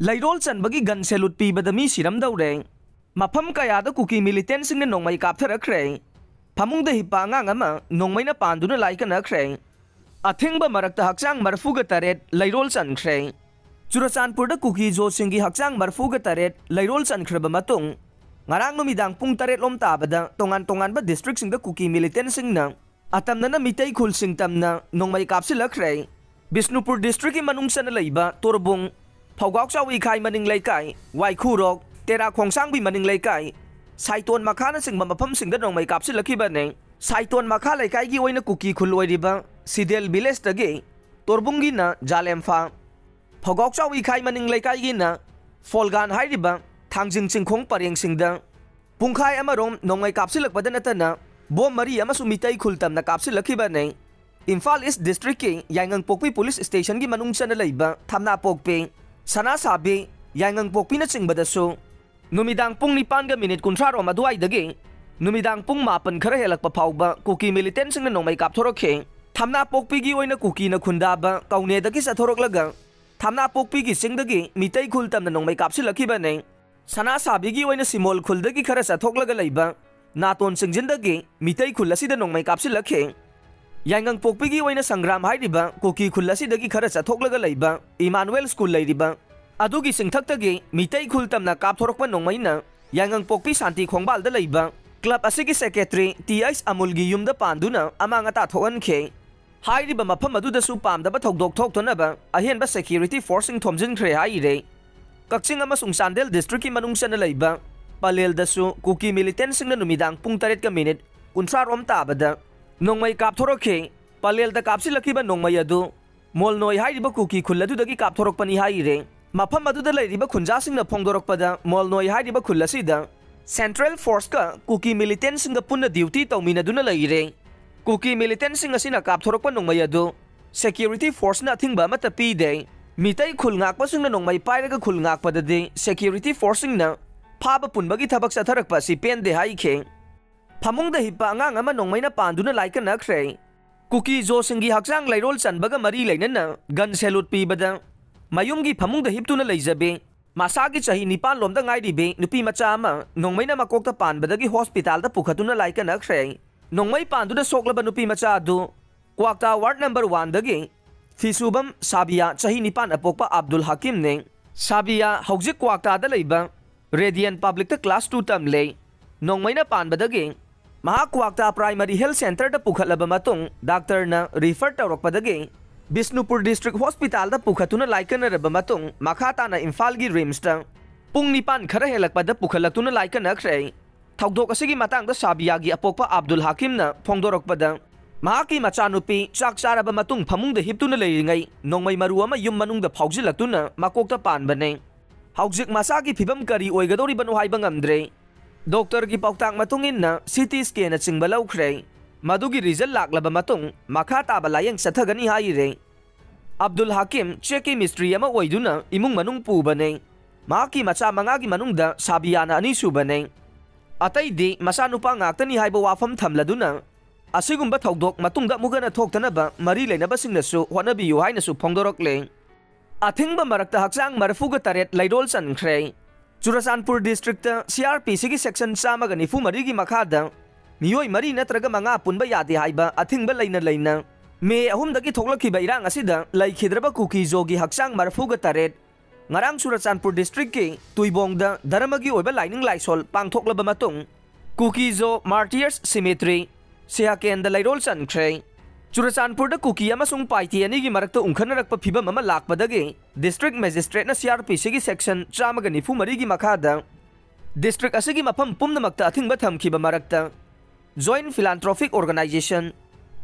Lairol chanbagi gun salute pibadami siramdaure. Mafam kayada kuki militant sing na nongmay kaptharakre. Pamungda hipa nga ama nongmay na panduna laikanakre. Athingba marakta haksang marfuga taret lairol chankre. Churachandpurda kuki jo singi haksang marfuga taret lairol chankraba matung. Ngarang numidang pung taret lom tabada tongan ba district sing da kuki militant sing na atamna na mitay khul sing tamna nongmay kapsilakre. Bisnupur district manungsa na laiba torbong Phawgak chawi khai maning laikai Waikhurok Tera khongsangbi maning laikai Saiton makha na sing mamapam sing da nongmay kapsilakiba ne Saiton makha laikai gi oina kuki khulloiriba Sidel village dagi Torbungi na Jalemfa Phawgak chawi khai maning laikai gi na Folgan hairiba Thangjing chingkhong pareng sing da Pungkhai amarom nongmay kapsilakbada natana Bom mari amasu mitay khultam na kapsilakiba ne Imphal East District ki Yaingang Pokpi Police Station gi manungsa na laiba Thamna Pokpi Sana sabi Yaingang Pokpi na singbadaso Numidang pung 9:30 aduay dagi Numidang pung 8 khara helakpa phawba kuki militant sing na nongmay kapthorokhe Thamna Pokpi gi oina kuki na khundaba kaune dagi sathoroklaga Thamna Pokpi gi singdagi mitay khultam na nongmay kapsilakiba ne Sana sabi gi oina simol khuldagi khara sathoklaga laiba Naton singjindagi mitay khulasi da nongmay kapsilakhe Yaingang Pokpi gi oina sangram hairiba kuki khulasi dagi khara chathoklaga laiba Emmanuel School lairiba adugi singthaktagi mitay khultamna kapthorokpa nongmaina Yaingang Pokpi Santi Khongbal da laiba club asigi secretary TS Amul gi yumda panduna amanga ta thoankhe hairiba mafam aduda su pamdaba thokdok thoktonaba ahenba security forcing thomjinkhre haire Kakching amasung Sandel district ki manungsana laiba Palel dasu kuki militant singna numidang pung 3:30 kunthrarom tabada Nongmay kapthorokhe Palel da kapsilakiba nongmay adu Molnoi hairiba kuki khulladu dagi kapthorokpani haire Mafam aduda lairiba khunjasing na phongdorokpada Molnoi hairiba khullasida Central Force ka kuki militant singa punna duty tawminaduna laire Kuki militant singa sina kapthorokpa nongmay adu Security Force na thingba mata pide Mitay khulngakpa singna nongmay pairaga khulngakpadade Security Force singna phaba punbagi thabak satharakpa si pende haikhe Phamungda hipa angang ama nongmay na panduna laikanakre Kuki jo singi haksang lairol chanbaga mari lainana gun salute pibada Mayumgi phamungda hiptuna leijabe Masagi chahi 9 lomda ngairibe nupi macha ama nongmay na makokta panbadagi hospital da pukhatuna laikanakre Nongmay panduna soklaba nupi macha adu Kwakta ward number 1 dagi Fisubam Sabia chahi 9 apokpa Abdul Hakim ne Sabia haujik kwakta da leiba Radiant Public ta class 2 tam lei Nongmay na panbadagi Mahakwakta Primary Health Center da pukhatlaba matung doctor na refer tawrokpadagi Bisnupur District Hospital da pukhatuna laikanaraba matung makhata na Imphal gi rims ta pung 9 khara helakpada pukhalatuna laikanakre thokdok asigi matang da Sabia gi apokpa Abdul Hakim na phongdorokpada mahaki machanupi chak charaba matung phamungda hiptuna leiringai nongmay maru ama yum manungda phaujilaktuna makokta panbane haujik masagi phibam kari oigadori banu haiba ngamdre Doktor ki pautang matungin na CT scan na chingba lawkhre madugi result laklaba matung makha taba layang sathagani haire Abdul Hakim cheki mystery ama oiduna imung manung pubane maki macha mangagi manungda Sabiana ani subane atai di masanupa ngaktani haiba wafam thamladuna asigumba thokdok matungda mugana thoktanaba mari leinaba singnasu honabiyu hainasu phongdorokle athingba marakta haksang marfuga taret lairol chankhre Churachandpur District CRP sigi section chamaga nifu marigi makhada miyoi mari natraga manga punba yade haiba athingba leina me ahum dagi thoklakhiba irang asida laikhidraba kuki jogi haksang marfuga taret ngarang Churachandpur District ki tuibongda dharmagi oiba lining laisol pangthoklaba matung kuki jo Martyrs Cemetery sehakenda lairol chankhre Churachandpur da kuki amasung paiti ani gi marakta ungkhanarakpa phibam ama lakpadagi district magistrate na CRP sigi section chamaga nifu mari gi makhada district asigi mafam pumnamakta athingba thamkhiba marakta Joint Philanthropic Organization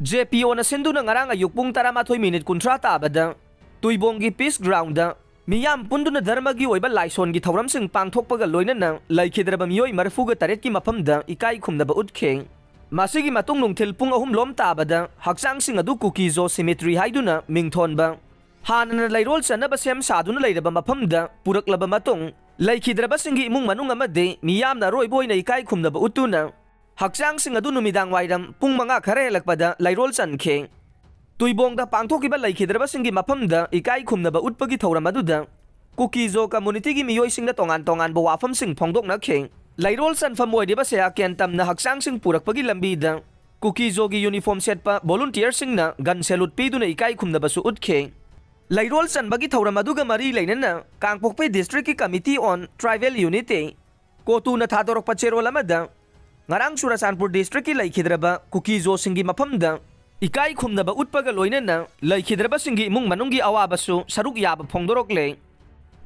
JPO na sinduna ngarang ayukpung 13 kunthra tabada tuibonggi Peace Ground da miyam punduna dharmagi oiba laison gi thauram sing pangthokpaga loinana laikhidraba miyoi marfuga taret ki mafamda ikai khumnaba utkhe Masigi matung nungthil pung ahum lom tabada haksang sing adu kuki jo cemetery haiduna mingthonba hanana lairol chanaba sem saduna leiraba mafamda puraklaba matung laikhidraba singi imung manung amade miyamna roiboina ikai khumnaba utuna haksang sing adu numidang wairam pung manga khare helakpada lairol chankhe tuibongda pangthokiba laikhidraba singi mafamda ikai khumnaba utpagi thauram aduda Kukizo community gi miyoi sing na tongan bo wafam sing phongdok na kheng lairol san pham oi diba se aken tam na haksang sing purak pagi lambi da Kukizo gi uniform set pa volunteer sing na gun salute pi du na ikai khum na basu ut kheng lairol san bagi thauram aduga mari leina na Kangpokpi district ki committee on tribal unity kotu na thadorok pa cherol amada ngarang Churachandpur district ki laikhidraba Kukizo singi mafam da ikai khum na ba utpaga loina na laikhidraba singi imung manungi awabasu saruk yaba phongdorok le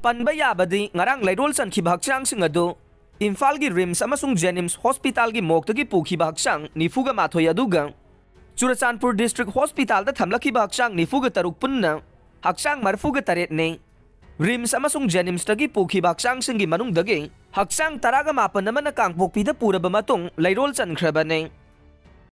Panba yabadi ngarang lairol san ki baksang sing adu Imphal gi RIMS amasung Jenims Hospital gi mokta gi pukhi baksang nifuga mathoi aduga Churachandpur district hospital da thamlaki baksang nifuga taruk punna haksang marfuga taret ne RIMS amasung Jenims tagi pukhi baksang singi manung dagi haksang taraga mapan naman na Kangpokpi da puraba matong lairol san khraba ne